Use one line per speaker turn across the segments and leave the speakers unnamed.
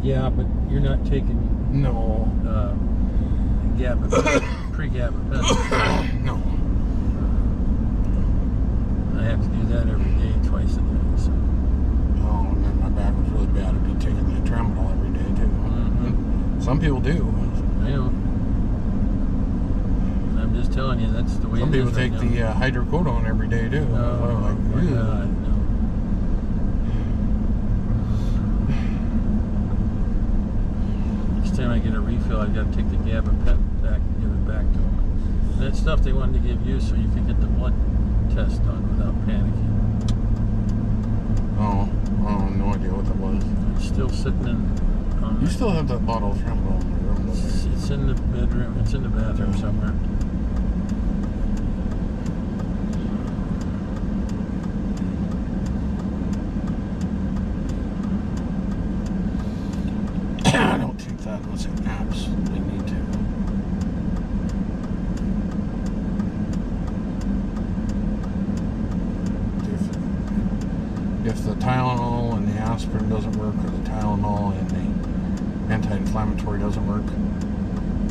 Yeah, but you're not taking
No.
pre-gabapentin.
No.
I have to do that every day, twice a day. So.
Oh, and then my back was really bad. I'd be taking that tramadol every day too.
Mm-hmm.
Some people do.
I know. I'm just telling you, that's the way
Some
it is.
people take the hydrocodone every day too.
Oh,
like,
my God, no. Each time I get a refill, I've got to take the gabapentin back and give it back to them. And that stuff they wanted to give you so you could get the blood test done without panicking.
Oh, no idea what that was.
It's still sitting in.
You still have that bottle of tramadol in your room, don't you?
It's in the bedroom. It's in the bathroom somewhere.
I don't take that unless I absolutely need to. If the Tylenol and the aspirin doesn't work, or the Tylenol and the anti-inflammatory doesn't work,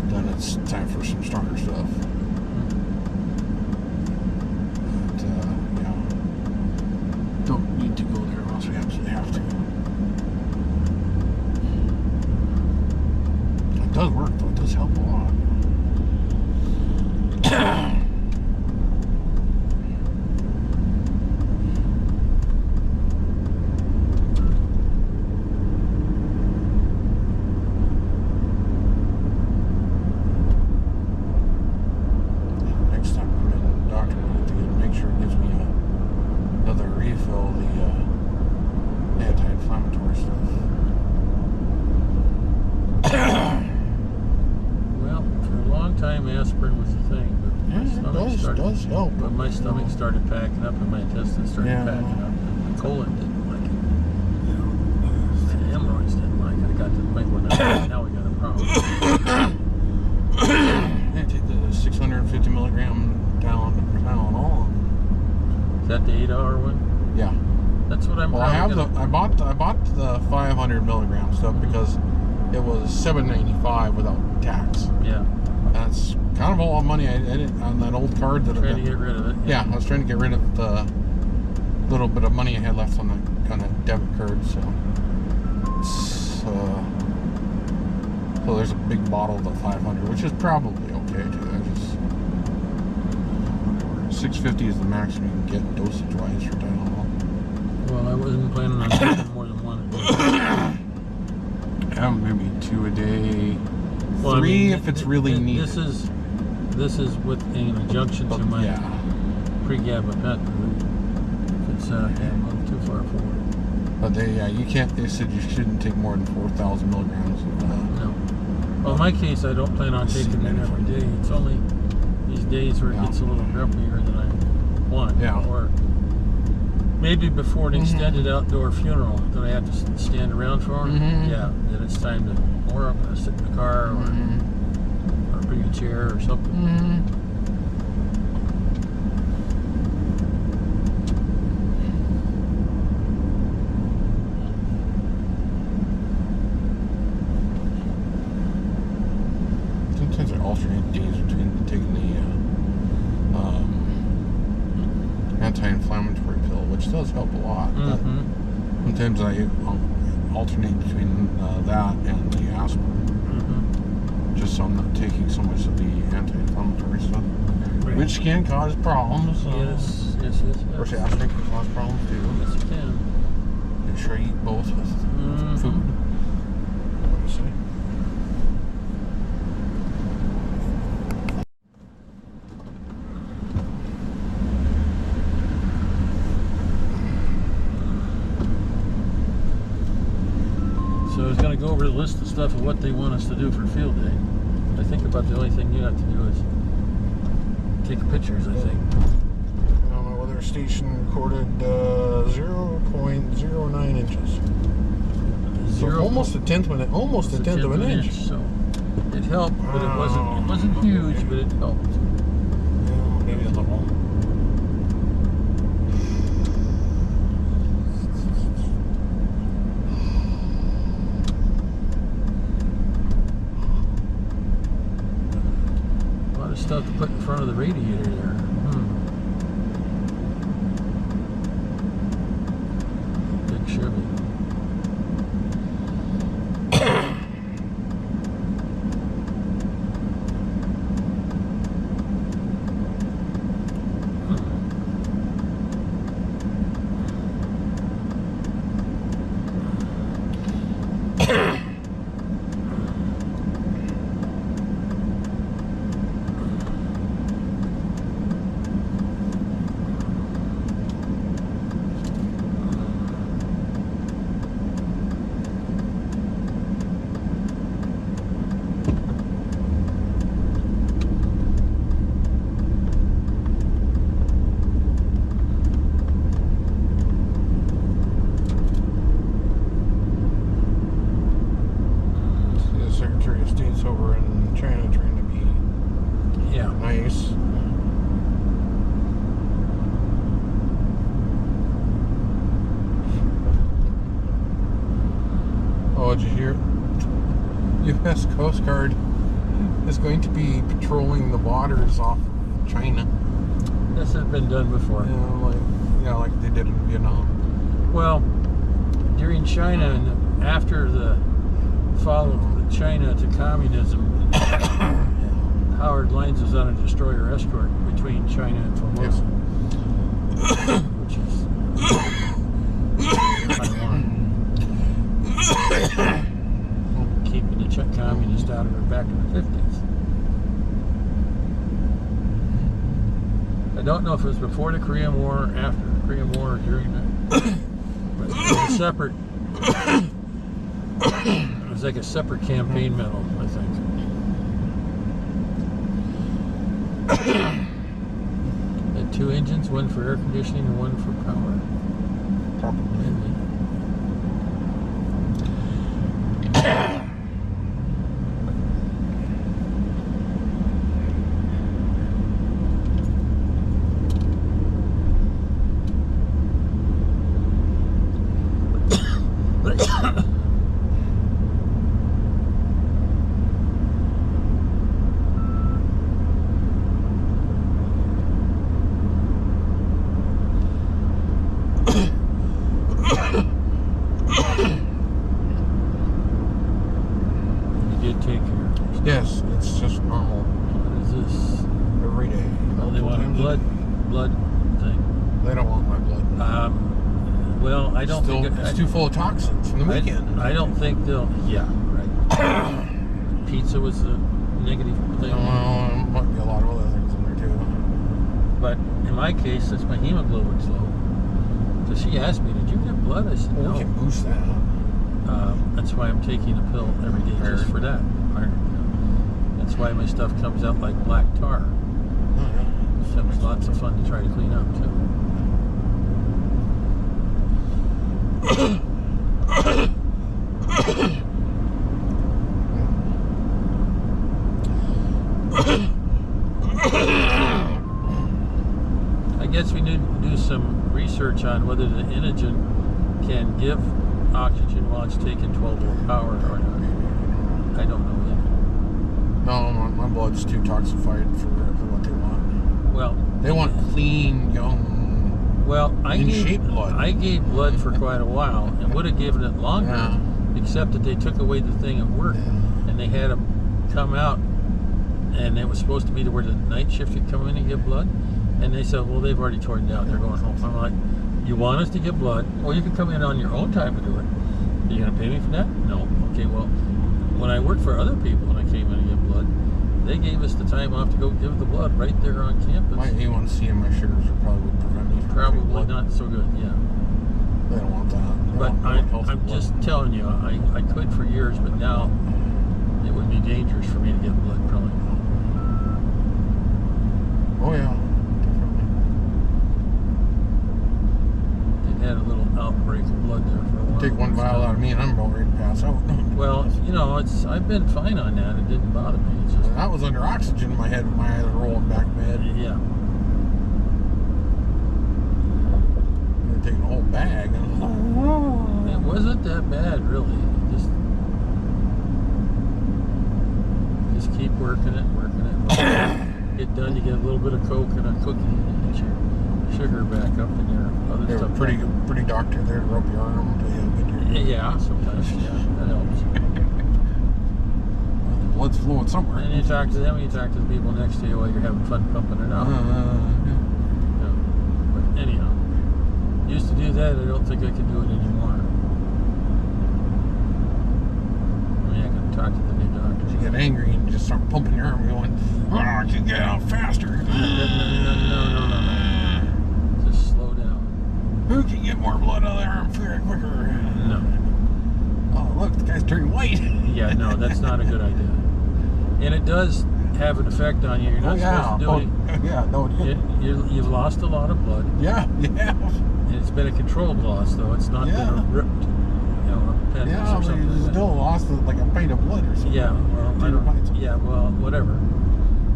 then it's time for some stronger stuff. But, yeah, don't need to go there unless we absolutely have to. It does work, though. It does help a lot.
Aspirin was the thing, but
it does help.
But my stomach started packing up and my intestines started packing up. And the colon didn't like it. The hemorrhoids didn't like it. It got to the point where now we got a problem.
I take the 650 milligram Tylenol.
Is that the 8-hour one?
Yeah.
That's what I'm.
Well, I bought the 500 milligram stuff because it was $7.95 without tax.
Yeah.
That's kind of all the money I did on that old card that
trying to get rid of it.
Yeah, I was trying to get rid of the little bit of money I had left on the kind of debit card. So, so there's a big bottle of the 500, which is probably okay too. I just 650 is the maximum you can get dosage wise for Tylenol.
Well, I wasn't planning on taking more than one a day.
Yeah, maybe 2 a day.
Well,
3 if it's really needed.
This is with an injunction to my pre-gabapentin. It's a little too far forward.
But you can't. They said you shouldn't take more than 4,000 milligrams of
No. Well, in my case, I don't plan on taking it every day. It's only these days where it gets a little grumpier than I want.
Yeah.
Or maybe before an extended outdoor funeral that I have to stand around for. Yeah. Then it's time to. Or I'm going to sit in the car or bring a chair or something.
Sometimes I alternate days between taking the anti-inflammatory pill, which does help a lot. But sometimes I alternate between that and the aspirin, just so I'm not taking so much of the anti-inflammatory stuff, which can cause problems.
Yes.
Of course, aspirin can cause problems too.
Yes, it can.
Make sure you eat both with food. What do you say?
So I was going to go over the list of stuff of what they want us to do for field day. I think about the only thing you have to do is take pictures, I think.
My weather station recorded 0.09 inches. So almost a tenth of an inch.
So it helped, but it wasn't huge, but it helped.
Yeah, maybe a little.
stuff to put in front of the radiator there. Big Chevy.
Over in China trying to be nice. Oh, did you hear? U.S. Coast Guard is going to be patrolling the waters off China.
This has been done before.
Like they did in Vietnam.
Well, during China and after the fall of China to communism, Howard Lines was on a destroyer escort between China and Formosa, which is Taiwan, keeping the Czech communists out of it back in the 50s. I don't know if it was before the Korean War, after the Korean War, or during that, but it was a separate. It was like a separate campaign medal, I think. Had two engines, one for air conditioning and one for power.
Probably. Yes, it's just normal.
What is this?
Every day.
Oh, they want a blood thing.
They don't want my blood.
Well, I don't think
it's too full of toxins from the weekend.
I don't think they'll. Yeah, right. Pizza was a negative thing.
Well, there might be a lot of other things in there too.
But in my case, it's my hemoglobin's low. So she asked me, "Did you get blood?" I said, "No."
We can boost that.
That's why I'm taking a pill every day just for that. That's why my stuff comes out like black tar. So it was lots of fun to try to clean up too. I guess we need to do some research on whether the Inogen can give oxygen while it's taking 12-volt power or not. I don't know yet.
No, my blood's too toxified for what they want.
Well,
they want clean, young, in shape blood.
I gave blood for quite a while and would have given it longer, except that they took away the thing at work, and they had them come out, and it was supposed to be to where the night shift could come in and give blood, and they said, well, they've already torn down, they're going home. I'm like, you want us to give blood? Well, you can come in on your own time to do it. Are you going to pay me for that? No. Okay, well, when I worked for other people and I came in to give blood, they gave us the time off to go give the blood right there on campus.
My A1C and my sugars would probably prevent me from
probably not so good, yeah.
They don't want that.
But I'm just telling you, I could for years, but now it would be dangerous for me to get blood probably.
Oh yeah, definitely.
They had a little outbreak of blood there for a while.
Take one vial out of me and I'm about ready to pass out.
Well, you know, I've been fine on that. It didn't bother me. It's just,
I was under oxygen in my head with my head rolling back in my head.
Yeah.
You're taking a whole bag.
It wasn't that bad, really. Just keep working it. get done, you get a little bit of Coke and a cookie, and get your sugar back up and your other
They're
stuff.
pretty doctor there to rub your arm until you get your...
Yeah, sometimes, yeah, that helps.
The blood's flowing somewhere.
And you talk to them, you talk to the people next to you while you're having fun pumping it out.
Yeah.
Yeah. But anyhow, used to do that. I don't think I can do it anymore. I mean, I can talk to the new doctors.
You get angry and you just start pumping your arm, going, "Oh, I can get out faster."
No. Just slow down.
Who can get more blood out of their arm quicker?
No.
Oh, look, the guy's turning white.
Yeah, no, that's not a good idea. And it does have an effect on you. You're not supposed to do it.
Yeah, no,
You've lost a lot of blood.
yeah.
And it's been a controlled loss, though. It's not been a ripped, appendix
Yeah,
or
but
something
you
like that.
still lost like a pint of blood or something.
Yeah, well, whatever.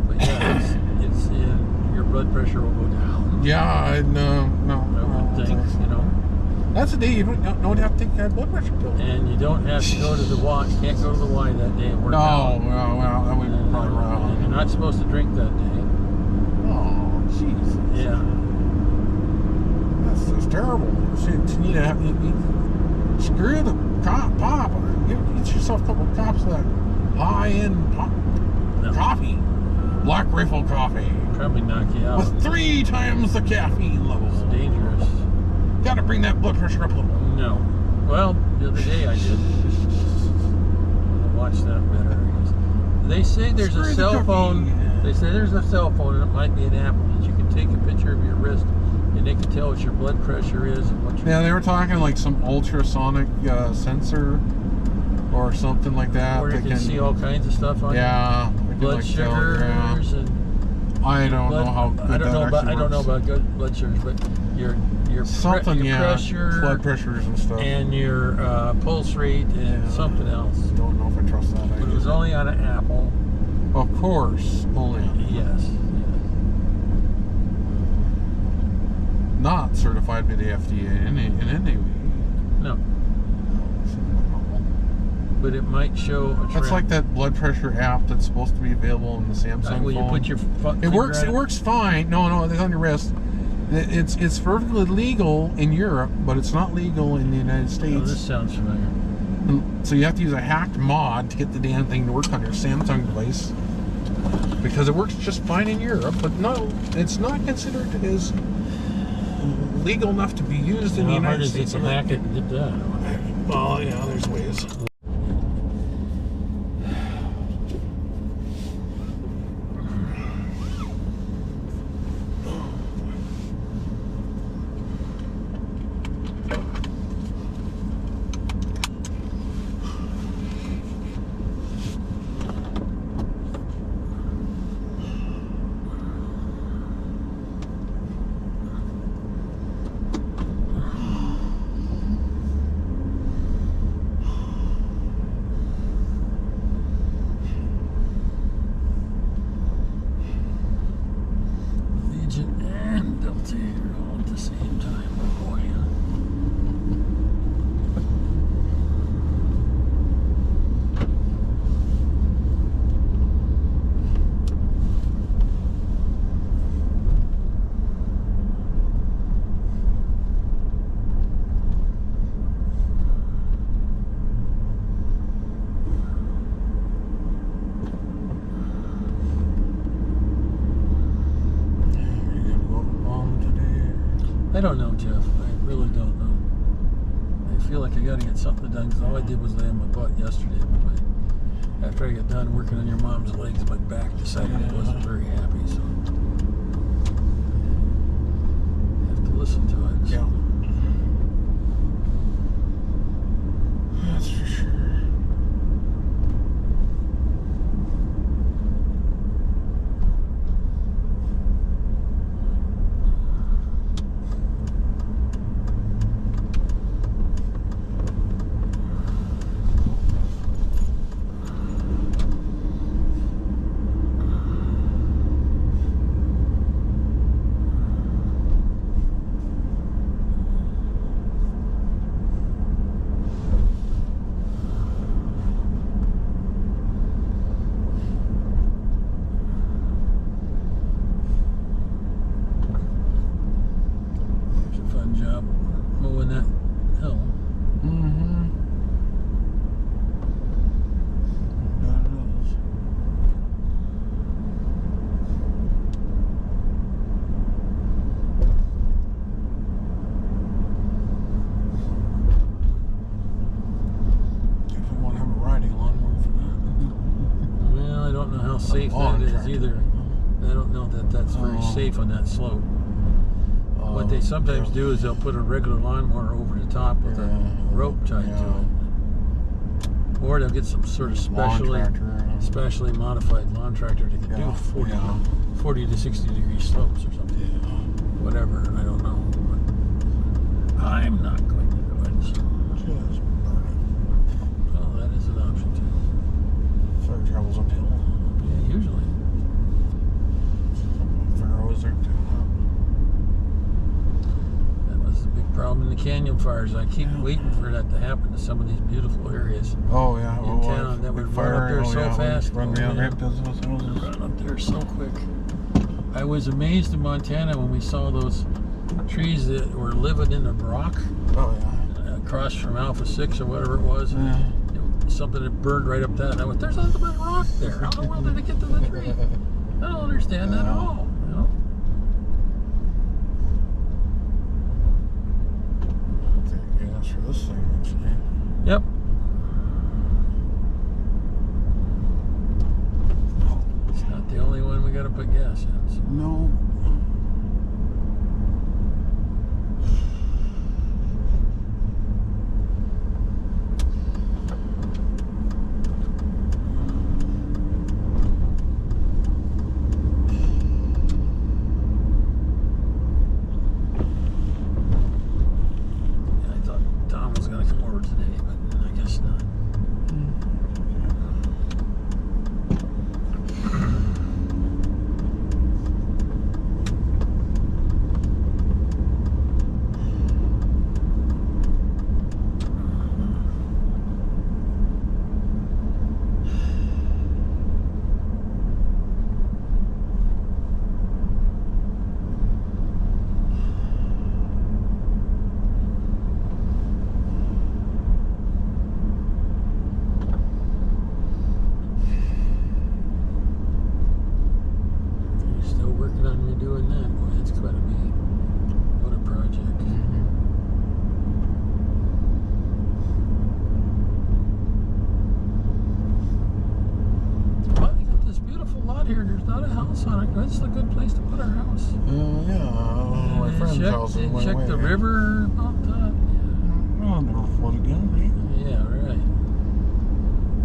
But yeah, it's your blood pressure will go down.
Yeah, no.
I would think,
That's the day you don't have to take that blood pressure pill.
And you don't have to go to the Y. You can't go to the Y that day and work out.
No, well, that would be probably wrong.
And you're not supposed to drink that day.
Oh, jeez.
Yeah.
That's terrible. You need to have screw the pop. Get yourself a couple of cups of that high-end coffee. Black Rifle coffee.
Probably knock you out.
With 3 times the caffeine level.
It's dangerous.
Got to bring that blood pressure up a little.
No. Well, the other day I did. I'll watch that better. They say there's a cell phone. They say there's a cell phone, and it might be an Apple, that you can take a picture of your wrist, and they can tell what your blood pressure is and what your...
Yeah, they were talking like some ultrasonic sensor or something like that.
Or you can see all kinds of stuff on
Yeah.
blood sugars and...
I don't know how good
I don't know
works.
about good blood sugars, but your
Something,
your pressure,
blood pressures and stuff.
and your pulse rate and something else.
Don't know if I trust that.
But it was only on an Apple.
Of course, only.
Yes.
Not certified by the FDA in any way.
No. But it might show a trend.
That's like that blood pressure app that's supposed to be available on the Samsung
Will you
phone.
put your
It works fine. No, it's on your wrist. It's perfectly legal in Europe, but it's not legal in the United States.
Oh, this sounds familiar.
So you have to use a hacked mod to get the damn thing to work on your Samsung device, because it works just fine in Europe, but no, it's not considered as legal enough to be used in the United States.
How hard is it to hack it and get that?
Well, yeah, there's ways.
I don't know, Jeff. I really don't know. I feel like I got to get something done, because all I did was lay on my butt yesterday. But after I got done working on your mom's legs, my back decided I wasn't very happy, so I have to listen to it. So.
Yeah. That's for sure.
safe that is either. I don't know that that's very safe on that slope. What they sometimes do is they'll put a regular lawnmower over the top with a rope tied to it. Or they'll get some sort of specially modified lawn tractor that can do 40 to 60 degree slopes or something. Whatever, I don't know. But I'm not going to do it. So.
Just burn it.
Well, that is an option too.
Fire travels uphill.
Yeah, usually.
Fire was there too.
That was the big problem in the canyon fires. I keep waiting for that to happen to some of these beautiful areas.
Oh yeah,
in town that would run up there so fast.
Run down those houses.
Run up there so quick. I was amazed in Montana when we saw those trees that were living in the rock.
Oh yeah.
Across from Alpha 6 or whatever it was.
Yeah.
Something that burned right up that. And I went, there's nothing but rock there. How in the world did it get to the tree? I don't understand that at all. You know?
Gas for this thing, actually.
Yep. It's not the only one we got to put gas in. So.
No.
That's a good place to put our house.
My friend's house.
Check the river about that.
Yeah. I'll never flood again, right?
Yeah, right.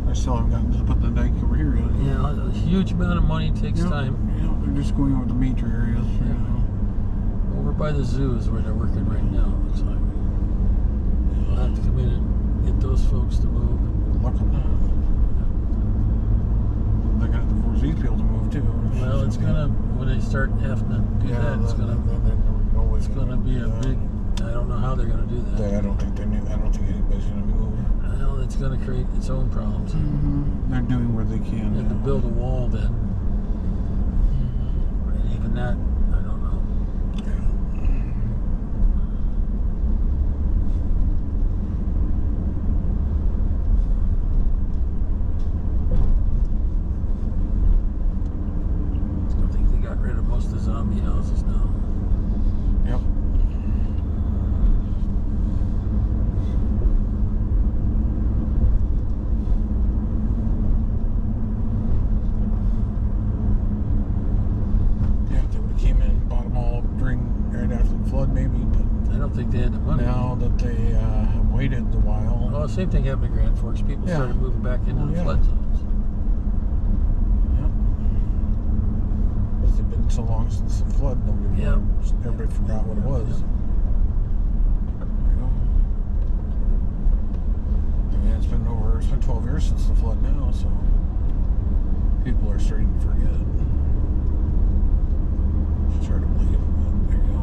I still haven't gotten to put the dike over here yet.
Yeah, a huge amount of money takes time.
Yeah, they're just going over the major areas.
Yeah. Over by the zoo is where they're working right now, it looks like. We'll have to come in and get those folks to move.
Good luck on that. They're going to force these people to move too.
Well, it's gonna, when they start having to do that, it's gonna be a big, I don't know how they're gonna do that.
I don't think anybody's gonna move.
Well, it's gonna create its own problems.
They're doing where they can.
They have to build a wall then. And even that, I don't know. I think they got rid of most of the zombie houses now.
Yep. Yeah, if they would have came in and bought them all right after the flood, maybe, but
I don't think they had the money.
now that they have waited a while.
Well, same thing happened in Grand Forks. People started moving back into the flood zones.
Yep. It's been so long since the flood, everybody forgot what it was.
Yep.
You know? I mean, it's been 12 years since the flood now, so people are starting to forget. It's hard to believe, but there you go.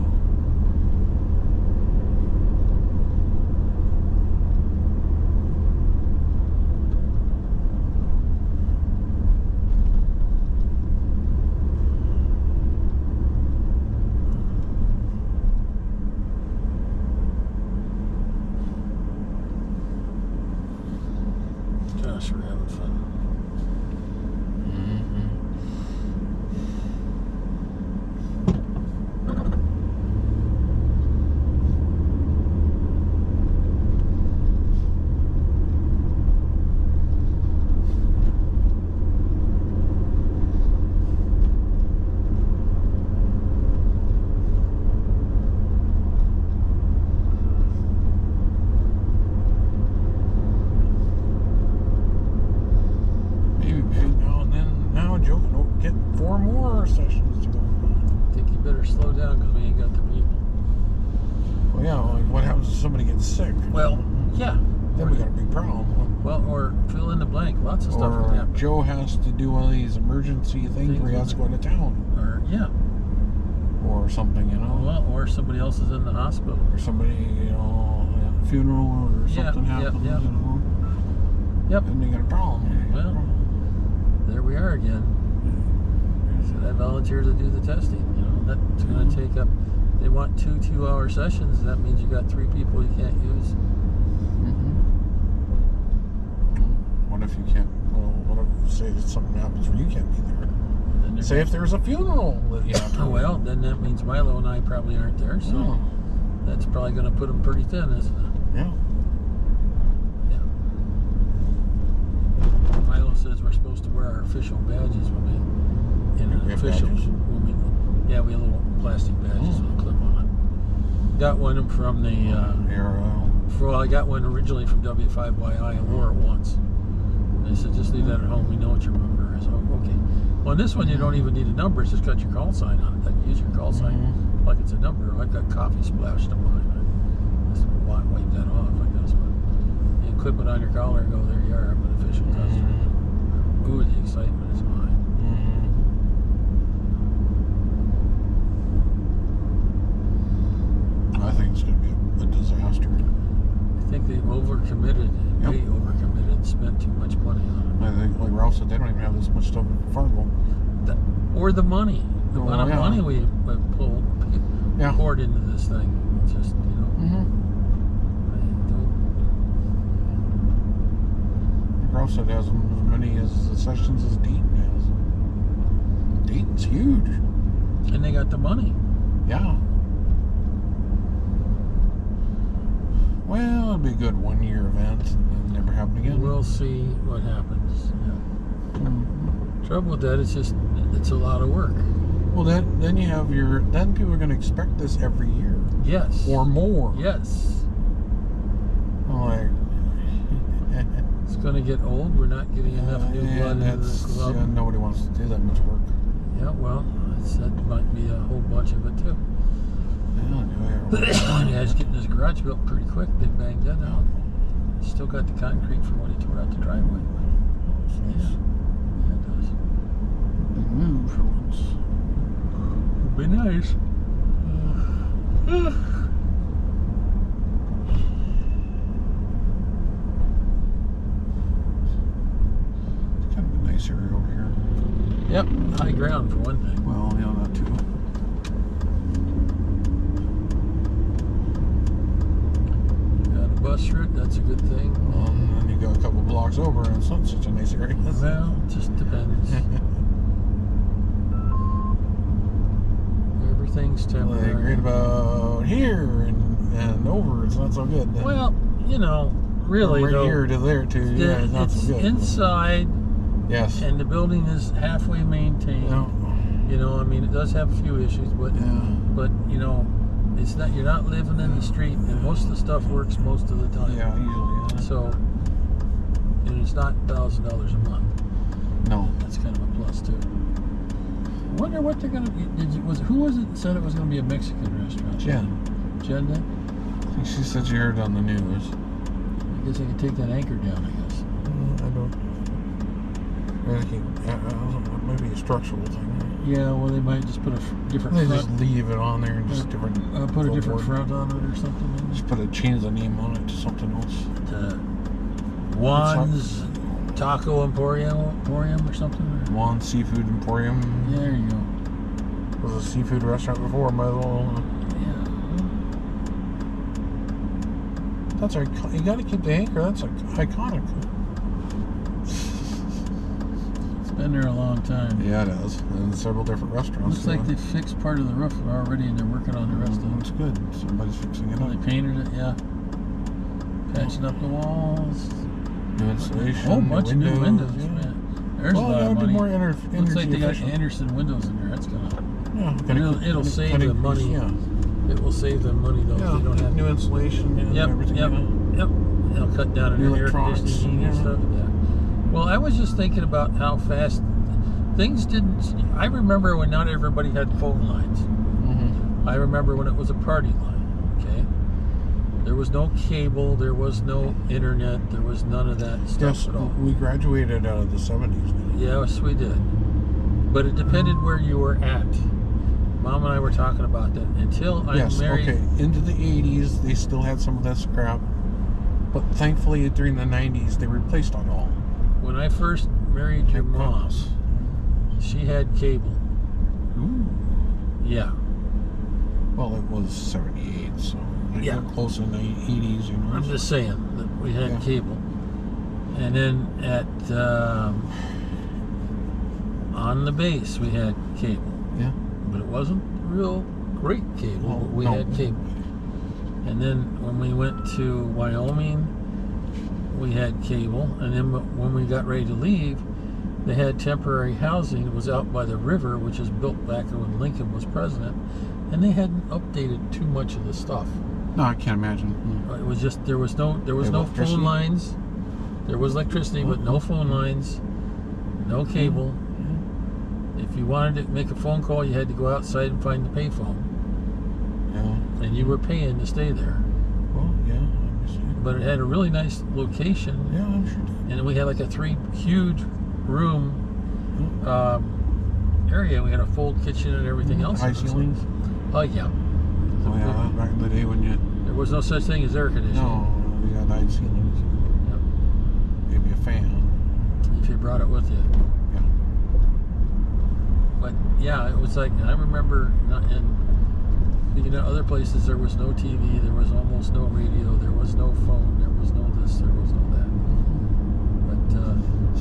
Gosh, we're having fun.
get 4 more sessions to go.
I think you better slow down because we ain't got the people.
Well, yeah, like what happens if somebody gets sick?
Well, yeah.
Then we got a big problem.
Well, or fill in the blank. Lots of stuff can
Or
happen.
Joe has to do one of these emergency things where he has to go into town.
Or, yeah.
Or something, you know.
Well, or somebody else is in the hospital.
Or somebody, you know, a funeral or something happens, you know.
Yep.
And they got a problem.
Well, there we are again. So I volunteer to do the testing. You know, that's going to take up. They want 2 2-hour sessions. That means you got 3 people you can't use.
What if you can't? Well, what if say that something happens where you can't be there? Say if there's a funeral that you have to.
Well, then that means Milo and I probably aren't there. So that's probably going to put them pretty thin, isn't it?
Yeah.
Milo says we're supposed to wear our official badges when we in an official. When we have little plastic badges with a clip on it. Got one from the. Well, I got one originally from W5YI and wore it once. They said just leave that at home. We know what your number is. Oh, okay. Well, this one you don't even need a number. It's just got your call sign on it. I can use your call sign like it's a number. I've got coffee splashed on mine. I just wipe that off, I guess. But you clip it on your collar and go, there you are. I'm an official customer. Ooh, the excitement is mine.
I think it's going to be a disaster.
I think they've overcommitted, way overcommitted, and spent too much money on it.
I think, like Ralph said, they don't even have this much stuff in Fargo.
Or the money. The amount of money we poured into this thing. It's just, you know.
Ralph said it has as many as the sessions as Dayton has. Dayton's huge.
And they got the money.
Yeah. Well, it'll be a good 1-year event and then never happen again.
We'll see what happens. Yeah. Trouble with that, it's a lot of work.
Well, then you have then people are going to expect this every year.
Yes.
Or more.
Yes.
Like,
it's going to get old. We're not getting enough new blood into the club.
Yeah, nobody wants to do that much work.
Yeah, well, that might be a whole bunch of it too. Yeah, he's getting his garage built pretty quick. They banged that out. Still got the concrete from when he tore out the driveway. Yeah, it does.
Big move for once.
It'd be nice.
It's kind of a nice area over here.
Yep, high ground for one thing.
Well, yeah, that too.
Bus route, that's a good thing.
And then you go a couple blocks over and it's not such a nice area.
Well, it just depends. Everything's temporary.
Like right about here and over, it's not so good.
Well, you know, really
from right
though,
here to there too, yeah, it's not so good.
Inside,
yes,
and the building is halfway maintained.
Yeah.
You know, I mean, it does have a few issues, but you know, it's not, you're not living in the street, and most of the stuff works most of the time.
Yeah, usually. Yeah.
So, and it's not $1,000 a month.
No,
that's kind of a plus too. I wonder what they're gonna. Who was it that said it was gonna be a Mexican restaurant?
Jen.
Jen did?
I think she said she heard it on the news.
I guess they could take that anchor down. I guess.
I don't. I think maybe a structural thing.
Yeah, well, they might just put a different.
They
front.
just leave it on there and just different.
Put a different front on it or something. Maybe.
Just change the name on it to something else.
Juan's Taco Emporium or something.
Juan's Seafood Emporium.
Yeah, there you go.
Was a seafood restaurant before. Might as well.
Yeah.
That's our. You got to keep the anchor. That's iconic.
Been there a long time.
Yeah, it has. And several different restaurants.
Looks like they fixed part of the roof already and they're working on the rest of it.
That's good. Somebody's fixing it up.
They painted it, yeah. Patching up the walls.
New insulation.
A whole bunch of new windows,
yeah.
man. There's a lot of money.
More
Looks like they got Anderson windows in there. That's gonna.
It'll
save them money.
Yeah.
It will save them money though.
Yeah.
They don't have
new insulation. And everything.
Yep. They'll cut down on air conditioning and stuff. Yeah. Well, I was just thinking about how fast things didn't. I remember when not everybody had phone lines.
Mm-hmm.
I remember when it was a party line. Okay, there was no cable, there was no internet, there was none of that stuff
Yes,
at all.
we graduated out of the 70s.
Yes, we did. But it depended where you were at. Mom and I were talking about that until I married.
Okay, into the 80s, they still had some of that crap. But thankfully, during the 90s, they replaced it all.
When I first married your mom, she had cable.
Ooh.
Yeah.
Well, it was 78, so
Yeah.
close in the 80s, you know.
I'm just saying that we had cable. And then at on the base we had cable.
Yeah.
But it wasn't real great cable,
Well,
but we had cable. And then when we went to Wyoming, we had cable. And then when we got ready to leave, they had temporary housing. It was out by the river, which was built back when Lincoln was president. And they hadn't updated too much of the stuff.
No, I can't imagine.
It was just there was no phone lines. There was electricity, but no phone lines, no cable. If you wanted to make a phone call, you had to go outside and find the payphone.
Yeah.
And you were paying to stay there.
Well, yeah, obviously.
But it had a really nice location.
Yeah, I'm sure.
And we had like a huge room area. We had a full kitchen and everything else.
High ceilings?
Oh, yeah.
Oh, yeah, back in the day when you...
There was no such thing as air conditioning.
No, we had high ceilings.
Yep.
Maybe a fan.
If you brought it with you.
Yeah.
But yeah, it was like, I remember in other places there was no TV, there was almost no radio, there was no phone, there was no this, there was no that. But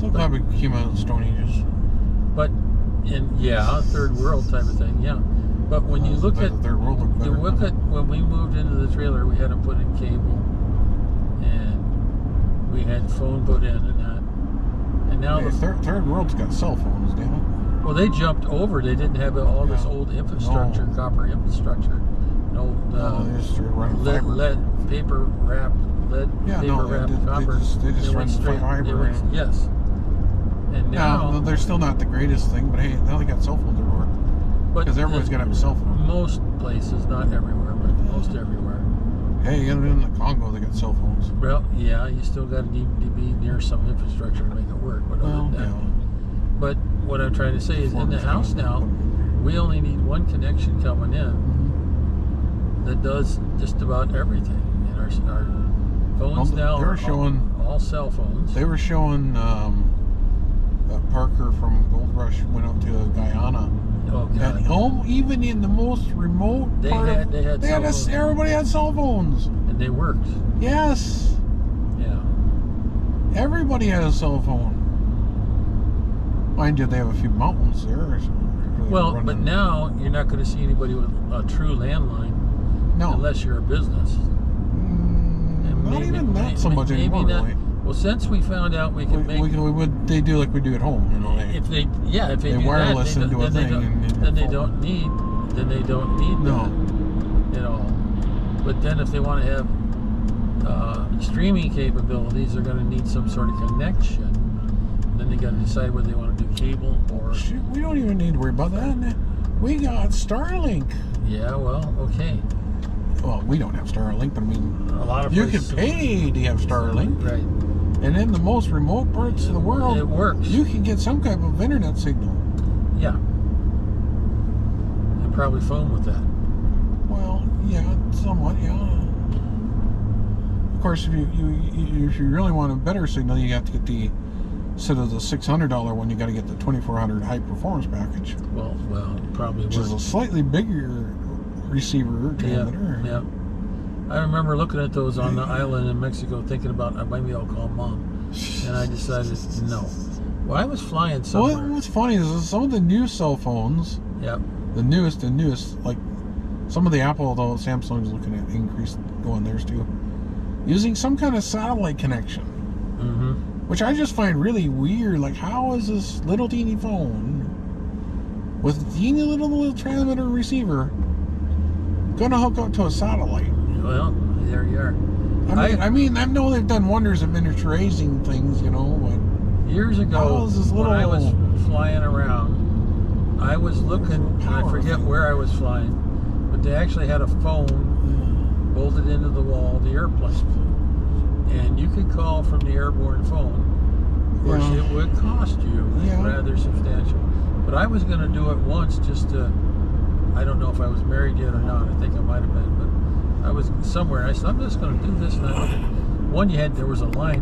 So glad we came out of the Stone Ages.
But third world type of thing, yeah. But when you look at when we moved into the trailer, we had to put in cable, and we had phone put in and that. And now the
third world's got cell phones, damn it.
Well, they jumped over. They didn't have all this old infrastructure, copper infrastructure. No,
they just run
lead paper wrap, copper.
They just run fiber.
Yes. And now
they're still not the greatest thing, but hey, now they got cell phones everywhere. Because everybody's got to have a cell phone.
Most places, not everywhere, but most everywhere.
Hey, even in the Congo, they got cell phones.
Well, yeah, you still got to need to be near some infrastructure to make it work. But other than that, but what I'm trying to say is, in the house now, we only need one connection coming in that does just about everything. And our phones now are all cell phones.
They were showing that Parker from Gold Rush went up to Guyana.
Oh, God.
And even in the most remote everybody had cell phones.
And they worked.
Yes.
Yeah.
Everybody had a cell phone. Mind you, they have a few mountains there.
Well, but now you're not going to see anybody with a true landline.
No.
Unless you're a business.
Not even that so much anymore, really.
Well, since we found out we could
they do like we do at home, you know.
If they do
wireless
that,
into a thing,
then they don't need that at all. But then if they want to have streaming capabilities, they're going to need some sort of connection. Then they got to decide whether they want to do cable or.
Shoot, we don't even need to worry about that. We got Starlink.
Yeah, well, okay.
Well, we don't have Starlink, but I mean,
a lot of
you can pay to have Starlink.
Right.
And in the most remote parts of the world,
it works.
You can get some type of internet signal.
Yeah. And probably phone with that.
Well, yeah, somewhat, yeah. Of course, if you really want a better signal, you have to get the, instead of the $600 one, you got to get the 2400 high performance package.
Well, probably.
Which is a slightly bigger receiver transmitter.
Yeah. I remember looking at those on the island in Mexico, thinking about maybe I'll call Mom, and I decided no. Well, I was flying somewhere.
Well, what's funny is some of the new cell phones.
Yep.
The newest, like some of the Apple, though Samsung's looking at increase going theirs too, using some kind of satellite connection.
Mm-hmm.
Which I just find really weird. Like, how is this little teeny phone with a teeny little transmitter and receiver gonna hook up to a satellite?
Well, there you are.
I mean, I know they've done wonders of miniaturizing things, you know, but
years ago,
when I was
flying around. I was looking, I forget where I was flying, but they actually had a phone bolted into the wall of the airplane. And you could call from the airborne phone. Of course, it would cost you rather substantial. But I was going to do it once just to, I don't know if I was married yet or not. I think I might have been, but I was somewhere. I said, I'm just going to do this. And I looked at one, there was a line